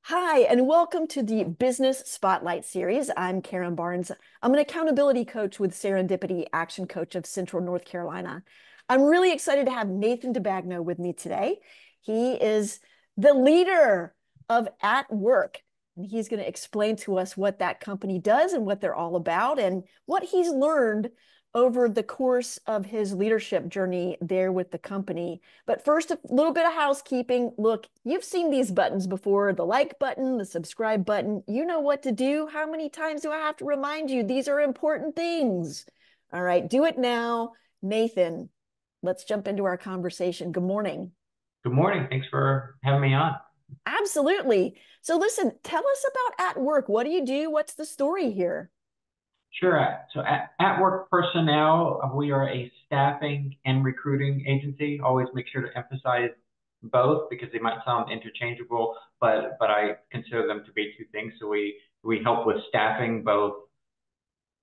Hi, and welcome to the Business Spotlight Series. I'm Karen Barnes. I'm an accountability coach with Serendipity Action Coach of Central North Carolina. I'm really excited to have Nathan DiBagno with me today. He is the leader of AtWork, and he's going to explain to us what that company does and what they're all about and what he's learned over the course of his leadership journey there with the company. But first, a little bit of housekeeping. Look, you've seen these buttons before, the like button, the subscribe button. You know what to do. How many times do I have to remind you? These are important things. All right, do it now. Nathan, let's jump into our conversation. Good morning. Good morning. Thanks for having me on. Absolutely. So listen, tell us about AtWork. What do you do? What's the story here? Sure. At Work Personnel, we are a staffing and recruiting agency. Always make sure to emphasize both because they might sound interchangeable, but I consider them to be two things. So we help with staffing, both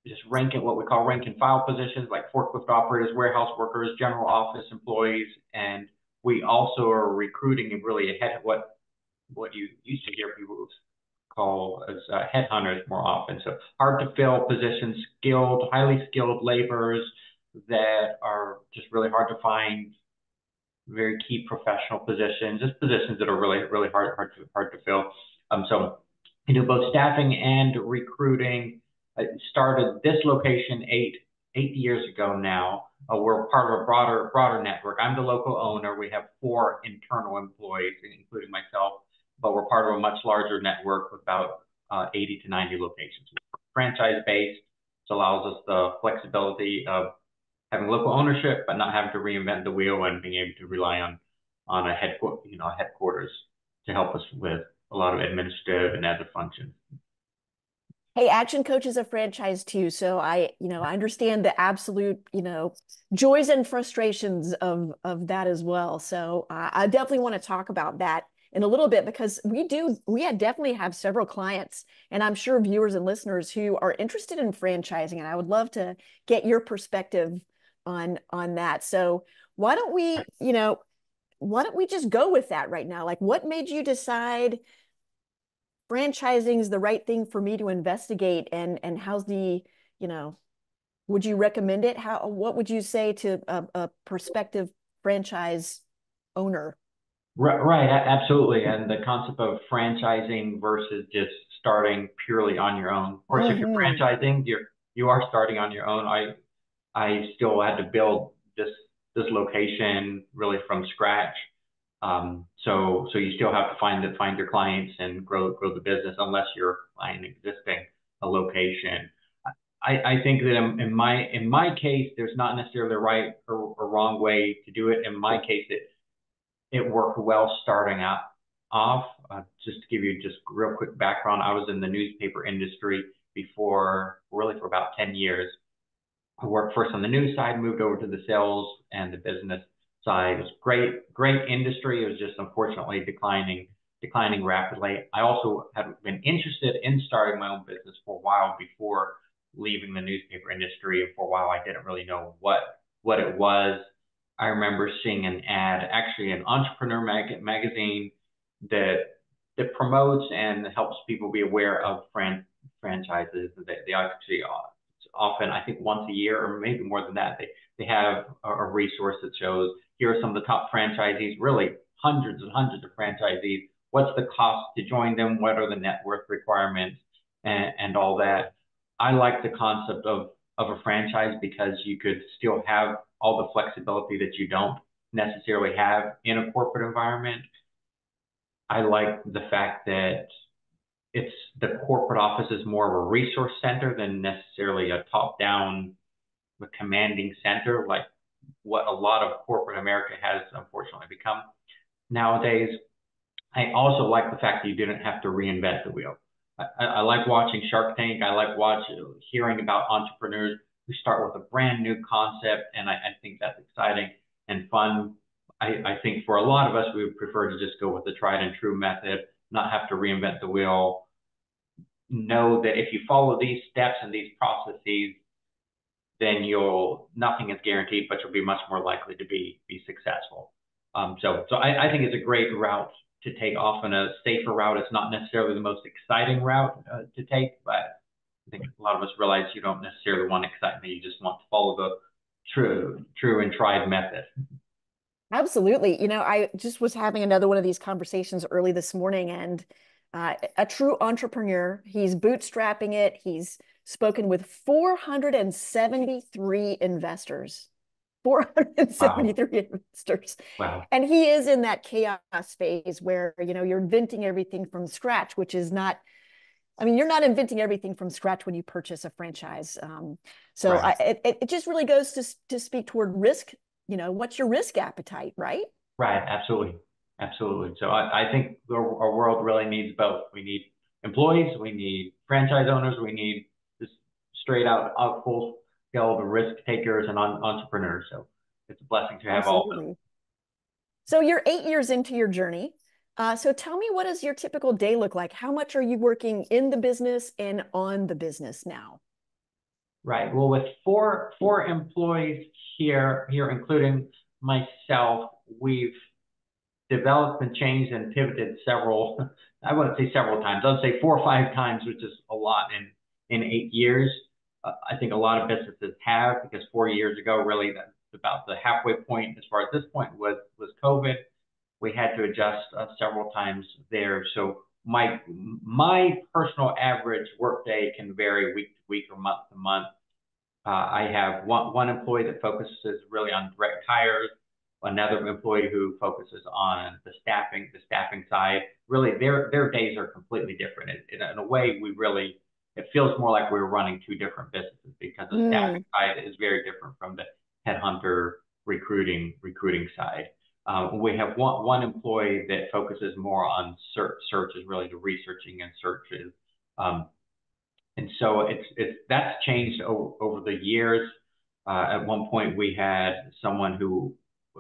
just what we call rank and file positions like forklift operators, warehouse workers, general office employees, and we also are recruiting and really ahead of what you used to hear people call as headhunters more often. So hard to fill positions, highly skilled laborers that are just really hard to find, very key professional positions, just positions that are really hard to fill. So you do both staffing and recruiting. I started this location eight years ago now. We're part of a broader network. I'm the local owner. We have 4 internal employees, including myself, but we're part of a much larger network with about 80 to 90 locations. Franchise based, so allows us the flexibility of having local ownership, but not having to reinvent the wheel and being able to rely on headquarters to help us with a lot of administrative and other functions. Hey, Action Coach is a franchise too, so I understand the absolute, joys and frustrations of that as well. So I definitely want to talk about that in a little bit because definitely have several clients, and I'm sure viewers and listeners who are interested in franchising, and I would love to get your perspective on that. So why don't we just go with that right now? Like, what made you decide franchising is the right thing for me to investigate, and how's you know would you recommend it? What would you say to a prospective franchise owner? Right, absolutely. And the concept of franchising versus just starting purely on your own. Of course, if you're Hmm. franchising, you are starting on your own. I still had to build this location really from scratch. So you still have to find your clients and grow the business unless you're buying an existing a location. I think that in my case, there's not necessarily a right or wrong way to do it. In my case, it worked well starting out off. Just to give you just real quick background, I was in the newspaper industry before, really for about 10 years. I worked first on the news side, moved over to the sales and the business side. It was great industry. It was just unfortunately declining rapidly. I also had been interested in starting my own business for a while before leaving the newspaper industry. And for a while, I didn't really know what it was. I remember seeing an ad, actually an entrepreneur magazine that promotes and helps people be aware of franchises. They actually often, I think once a year or maybe more than that, they have a resource that shows here are some of the top franchisees, really hundreds and hundreds of franchisees. What's the cost to join them? What are the net worth requirements and all that? I like the concept of a franchise because you could still have all the flexibility that you don't necessarily have in a corporate environment. I like the fact that it's the corporate office is more of a resource center than necessarily a top-down commanding center like what a lot of corporate America has unfortunately become nowadays. I also like the fact that you didn't have to reinvent the wheel. I like watching Shark Tank. I like hearing about entrepreneurs who start with a brand new concept, and I think that's exciting and fun. I think for a lot of us, we would prefer to just go with the tried and true method, not have to reinvent the wheel. Know that if you follow these steps and these processes, then nothing is guaranteed, but you'll be much more likely to be successful. So I think it's a great route to take often a safer route. It's not necessarily the most exciting route to take, but I think a lot of us realize you don't necessarily want excitement. You just want to follow the true and tried method. Absolutely. I just was having another one of these conversations early this morning, and a true entrepreneur, he's bootstrapping it. He's spoken with 473 investors. Wow. 473 investors. Wow. And he is in that chaos phase where, you're inventing everything from scratch, which is not, I mean, you're not inventing everything from scratch when you purchase a franchise. So Right. it just really goes to speak toward risk. What's your risk appetite, right? Right. Absolutely. Absolutely. So I think our world really needs both. We need employees, we need franchise owners, we need just straight out full scale risk takers and entrepreneurs. So it's a blessing to have all of them. Absolutely. So you're 8 years into your journey. So tell me, what does your typical day look like? How much are you working in the business and on the business now? Right. Well, with four employees here, including myself, we've developed and changed and pivoted several, I wouldn't say several times, I'd say 4 or 5 times, which is a lot in 8 years. I think a lot of businesses have, because 4 years ago, really, that's about the halfway point as far as this point was COVID. We had to adjust several times there. So my personal average workday can vary week to week or month to month. I have one employee that focuses really on direct hires, another employee who focuses on the staffing side. Really, their days are completely different. In a way, it feels more like we're running two different businesses, because the staffing Mm, side is very different from the headhunter recruiting side. We have one employee that focuses more on searches, really the researching and searches. Um, and so that's changed over the years. At one point, we had someone who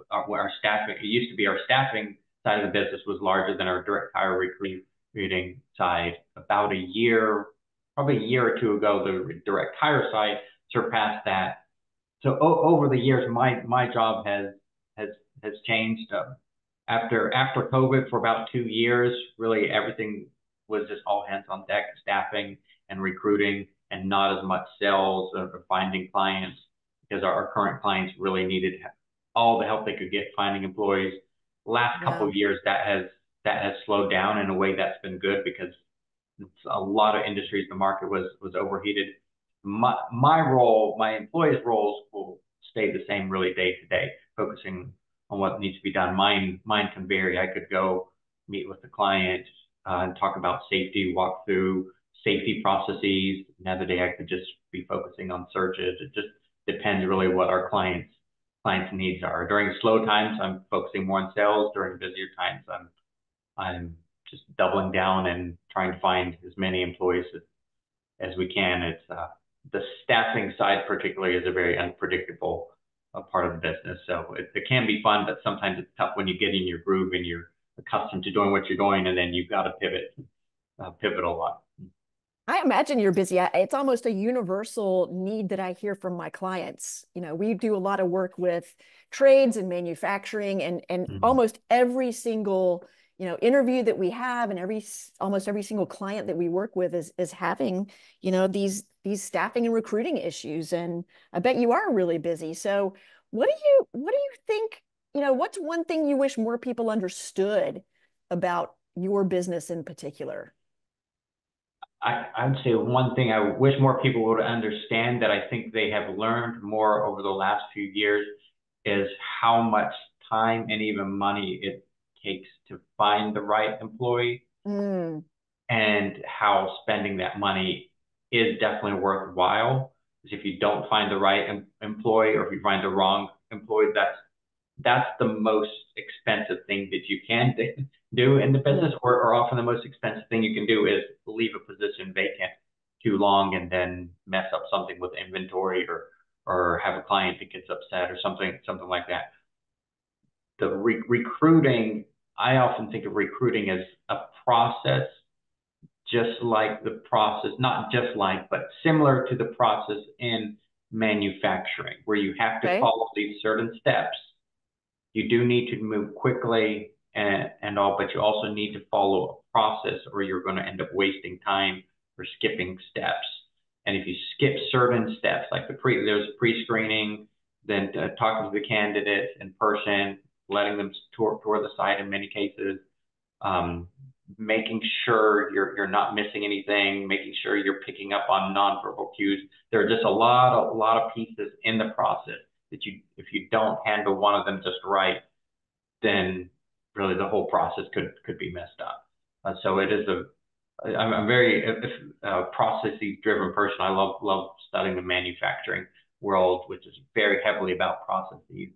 our staffing. It used to be our staffing side of the business was larger than our direct hire recruiting side. About probably a year or two ago, the direct hire side surpassed that. So over the years, my job has has changed. After COVID for about 2 years, really everything was just all hands on deck, staffing and recruiting, and not as much sales or finding clients, because our current clients really needed all the help they could get finding employees. Last couple yeah. of years, that has slowed down. In a way, that's been good, because it's a lot of industries the market was overheated. My employees' roles will stay the same really day to day, focusing on what needs to be done. Mine can vary. I could go meet with the client and talk about safety, walk through safety processes. Another day I could just be focusing on searches. It just depends really what our clients' needs are. During slow times, I'm focusing more on sales. During busier times, I'm just doubling down and trying to find as many employees as we can. It's the staffing side particularly is a very unpredictable part of the business. So it can be fun, but sometimes it's tough when you get in your groove and you're accustomed to doing what you're doing, and then you've got to pivot a lot. I imagine you're busy. It's almost a universal need that I hear from my clients. We do a lot of work with trades and manufacturing, and Mhm. almost every single, interview that we have, and almost every single client that we work with is having, these staffing and recruiting issues. And I bet you are really busy. So what do you think, what's one thing you wish more people understood about your business in particular? I'd say one thing I wish more people would understand, that I think they have learned more over the last few years, is how much time and even money it takes to find the right employee, Mm, and how spending that money is definitely worthwhile. Because if you don't find the right employee, or if you find the wrong employee, that's the most expensive thing that you can do in the business, mm. or often the most expensive thing you can do is leave a position vacant too long and then mess up something with inventory, or have a client that gets upset or something like that. The recruiting, I often think of recruiting as a process, just like the process, not just like, but similar to the process in manufacturing, where you have to Okay. follow these certain steps. You do need to move quickly. and all, but you also need to follow a process or you're going to end up wasting time or skipping steps. And if you skip certain steps, like there's pre-screening, then talking to the candidates in person, letting them tour the site in many cases, um, making sure you're not missing anything, making sure you're picking up on nonverbal cues. There are just a lot of pieces in the process that if you don't handle one of them just right, then really the whole process could be messed up. So it is I'm very processes driven person. I love studying the manufacturing world, which is very heavily about processes.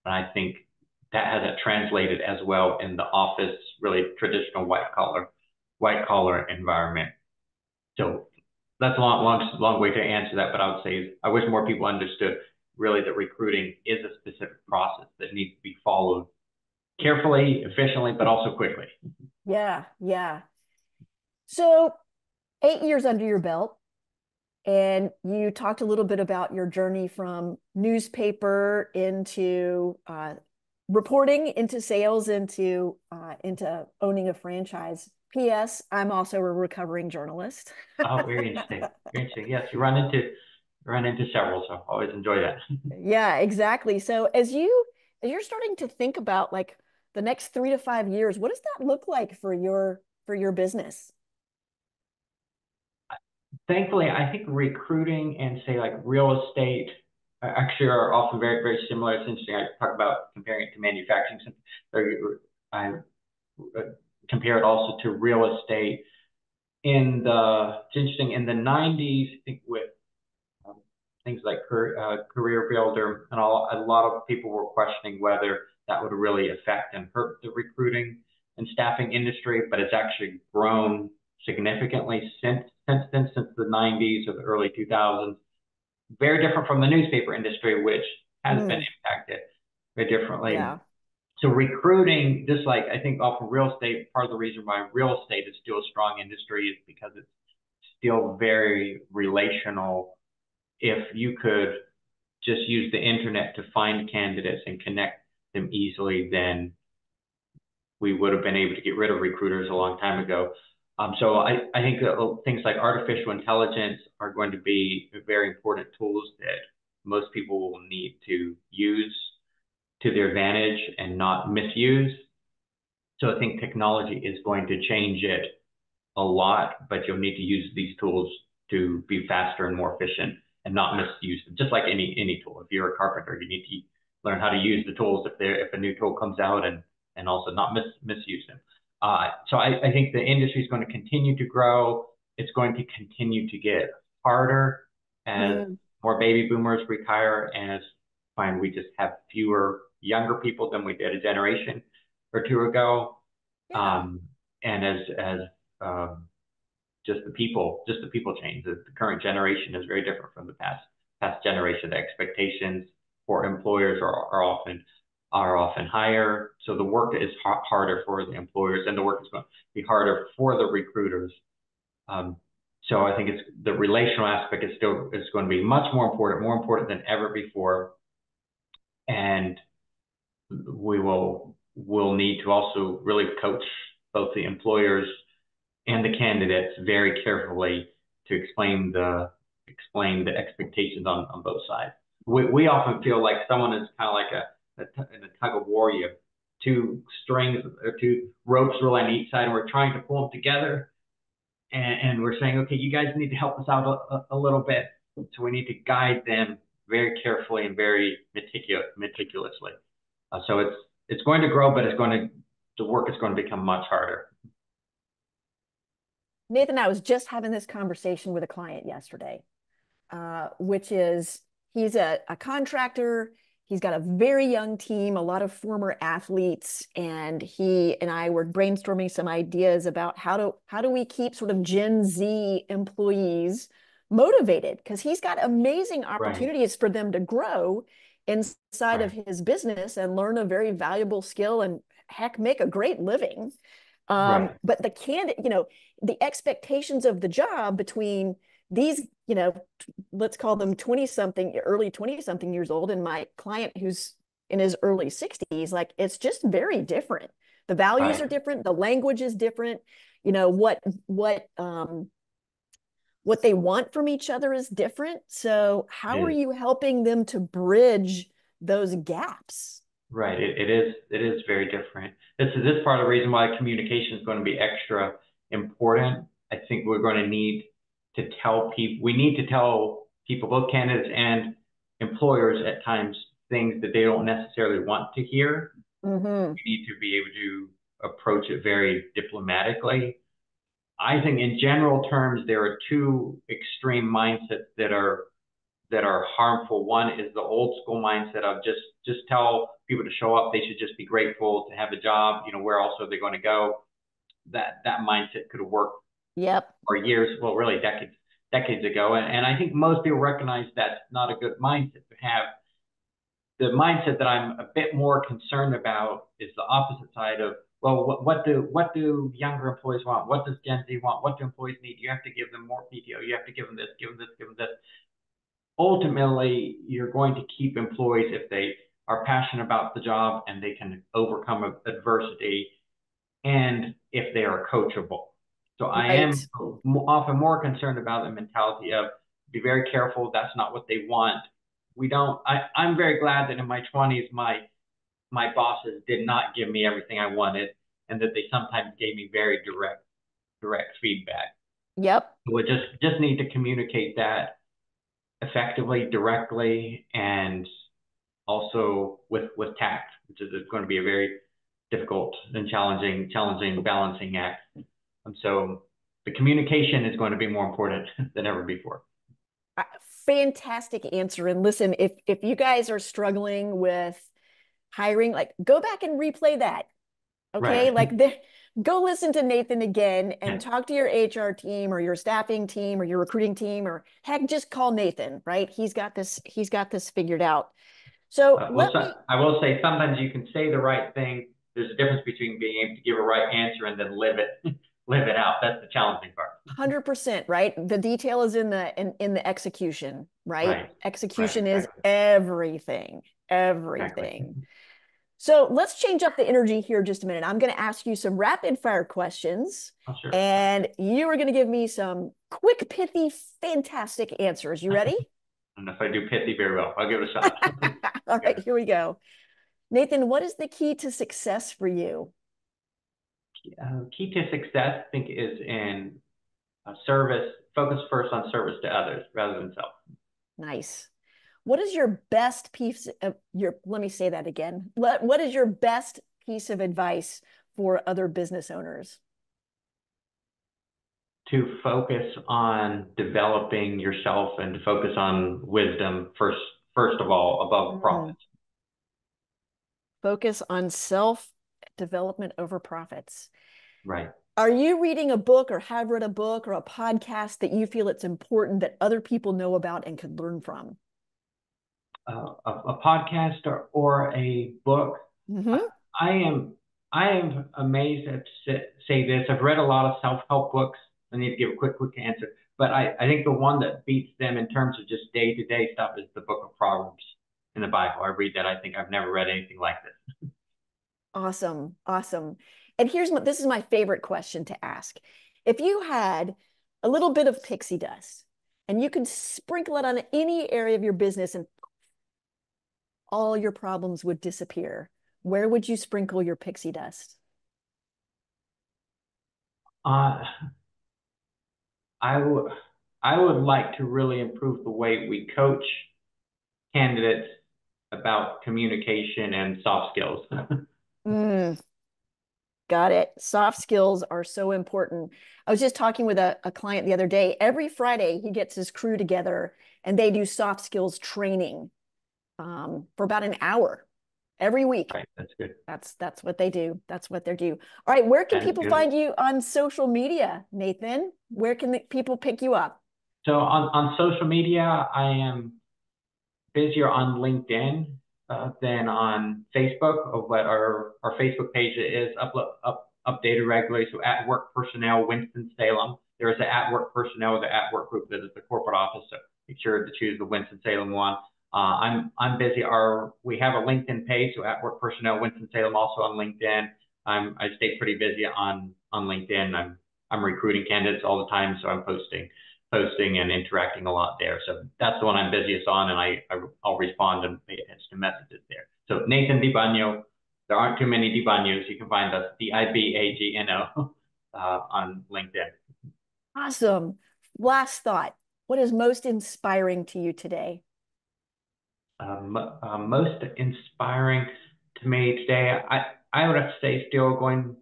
And I think that hasn't translated as well in the office, really traditional white collar environment. So that's a long way to answer that. But I would say I wish more people understood really that recruiting is a specific process that needs to be followed carefully, efficiently, but also quickly. Yeah, yeah. So 8 years under your belt, and you talked a little bit about your journey from newspaper into reporting, into sales, into owning a franchise. P.S. I'm also a recovering journalist. Oh, very interesting. Very interesting. Yes, you run into several, so I always enjoy that. Yeah, exactly. So as you're starting to think about like the next 3 to 5 years, what does that look like for your business? Thankfully, I think recruiting and say like real estate actually are often very similar. It's interesting. I talk about comparing it to manufacturing. I compare it also to real estate. It's interesting in the 90s, I think with um, things like career builder and all, a lot of people were questioning whether that would really affect and hurt the recruiting and staffing industry, but it's actually grown significantly since the 90s or the early 2000s. Very different from the newspaper industry, which has been Mm, impacted very differently. yeah. So recruiting, just like I think often real estate, part of the reason why real estate is still a strong industry is because it's still very relational. If you could just use the internet to find candidates and connect them easily, then we would have been able to get rid of recruiters a long time ago. So I think that things like artificial intelligence are going to be very important tools that most people will need to use to their advantage and not misuse. So I think technology is going to change it a lot, but you'll need to use these tools to be faster and more efficient and not misuse them. Just like any tool. If you're a carpenter, you need to learn how to use the tools if a new tool comes out and also not misuse them. So I think the industry is going to continue to grow. It's going to continue to get harder as Mm, more baby boomers retire and as find we just have fewer younger people than we did a generation or two ago. yeah. Um, and as um, just the people change. The current generation is very different from the past generation. The expectations for employers are often higher. So the work is harder for the employers, and the work is going to be harder for the recruiters. Um, so I think it's the relational aspect is going to be much more important than ever before, and will need to also really coach both the employers and the candidates very carefully to explain the expectations on both sides. We often feel like someone is kind of like in a tug of war. You have two strings or two ropes really on each side, and we're trying to pull them together. And we're saying, okay, you guys need to help us out a little bit. So we need to guide them very carefully and very meticulously. So it's going to grow, but the work is going to become much harder. Nathan, I was just having this conversation with a client yesterday, which is he's a contractor. He's got a very young team, a lot of former athletes, and he and I were brainstorming some ideas about how do we keep sort of Gen Z employees motivated because he's got amazing Right, opportunities for them to grow inside of right, his business and learn a very valuable skill and heck make a great living. right, But the expectations of the job between these, let's call them 20 something, early 20 something years old, and my client who's in his early 60s, like it's just very different. The values Right. are different. The language is different. You know, what they want from each other is different. So It how are is. you helping them to bridge those gaps? Right. It is very different. This part of the reason why communication is going to be extra important. I think we're going to need to tell people, we need to tell people, both candidates and employers at times, things that they don't necessarily want to hear. Mm-hmm. We need to be able to approach it very diplomatically. I think in general terms, there are two extreme mindsets that are harmful. One is the old school mindset of just tell people to show up. They should just be grateful to have a job. You know, where else are they going to go? That mindset could have worked Yep. for years, well, really decades ago. And I think most people recognize that's not a good mindset to have. The mindset that I'm a bit more concerned about is the opposite side of, well, what do younger employees want? What does Gen Z want? What do employees need? You have to give them more PTO. You have to give them this, give them this, give them this. Ultimately, you're going to keep employees if they are passionate about the job and they can overcome adversity, and if they are coachable. So I am Right. often more concerned about the mentality of be very careful. That's not what they want. We don't. I'm very glad that in my 20s, my bosses did not give me everything I wanted, and that they sometimes gave me very direct feedback. Yep. So we just need to communicate that effectively, directly, and also with tact, which is going to be a very difficult and challenging balancing act. And so the communication is going to be more important than ever before. Fantastic answer. And listen, if you guys are struggling with hiring, like go back and replay that. Okay. Right. Go listen to Nathan again and Yeah. talk to your HR team or your staffing team or your recruiting team, or heck, just call Nathan, right? He's got this figured out. So Well, let so, me I will say sometimes you can say the right thing. There's a difference between being able to give a right answer and then live it, live it out. That's the challenging part. 100%, right? The detail is in the execution, right? Right. Right. Execution is Exactly. everything, Exactly. everything. So let's change up the energy here just a minute. I'm going to ask you some rapid fire questions, Oh, sure. and you are going to give me some quick, pithy, fantastic answers. You ready? And if I do pithy very well, I'll give it a shot. All Yeah. right, here we go. Nathan, what is the key to success for you? Key to success, I think, is in service. Focus first on service to others rather than self. Nice. What is your best piece of let me say that again. What is your best piece of advice for other business owners? To focus on developing yourself and to focus on wisdom first of all, above Mm. profits. Focus on self development over profits. Right. Are you reading a book or have read a book or a podcast that you feel it's important that other people know about and could learn from? A podcast or a book. Mm-hmm. I am I am amazed at say this. I've read a lot of self-help books. I need to give a quick answer, but I think the one that beats them in terms of just day-to-day stuff is the book of Proverbs in the Bible. I read that. I think I've never read anything like this. Awesome. Awesome. And this is my favorite question to ask. If you had a little bit of pixie dust and you could sprinkle it on any area of your business and all your problems would disappear, where would you sprinkle your pixie dust? Uh, I would I would like to really improve the way we coach candidates about communication and soft skills. Mm, got it. Soft skills are so important. I was just talking with a client the other day. Every Friday, he gets his crew together and they do soft skills training for about an hour every week. Right, that's good. That's what they do. That's what they do. All right, where can That is people good. find you on social media, Nathan? Where can people pick you up? So on social media, I am busier on LinkedIn than on Facebook. But our Facebook page is updated regularly. So AtWork Personnel Winston Salem. There is an AtWork Personnel, the AtWork group that is the corporate office. So make sure to choose the Winston Salem one. I'm busy. We have a LinkedIn page, so AtWork Personnel Winston Salem also on LinkedIn. I stay pretty busy on LinkedIn. I'm recruiting candidates all the time, so I'm posting and interacting a lot there. So that's the one I'm busiest on, and I'll respond and pay attention to messages there. So Nathan DiBagno. There aren't too many DiBagnos. You can find us DiBagno on LinkedIn. Awesome. Last thought. What is most inspiring to you today? Most inspiring to me today, I would have to say still going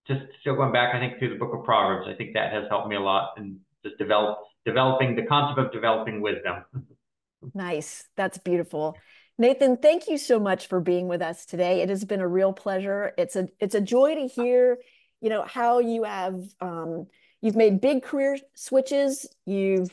back, I think, through the book of Proverbs. I think that has helped me a lot in just developing the concept of developing wisdom. Nice. That's beautiful. Nathan, thank you so much for being with us today. It has been a real pleasure. It's a joy to hear, how you've made big career switches. You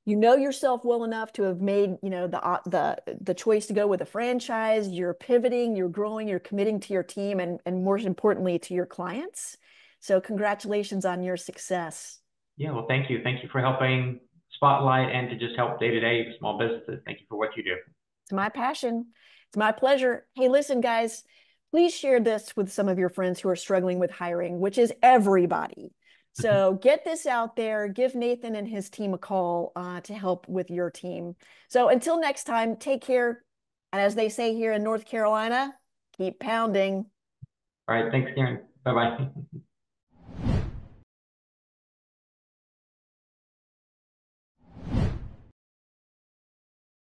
know yourself well enough to have made, the choice to go with a franchise. You're pivoting, you're growing, you're committing to your team and more importantly to your clients. So congratulations on your success. Yeah, well, thank you. Thank you for helping Spotlight and to just help day to day small businesses. Thank you for what you do. It's my passion. It's my pleasure. Hey, listen, guys, please share this with some of your friends who are struggling with hiring, which is everybody. So get this out there. Give Nathan and his team a call to help with your team. So until next time, take care. And as they say here in North Carolina, keep pounding. All right, thanks, Karen. Bye bye.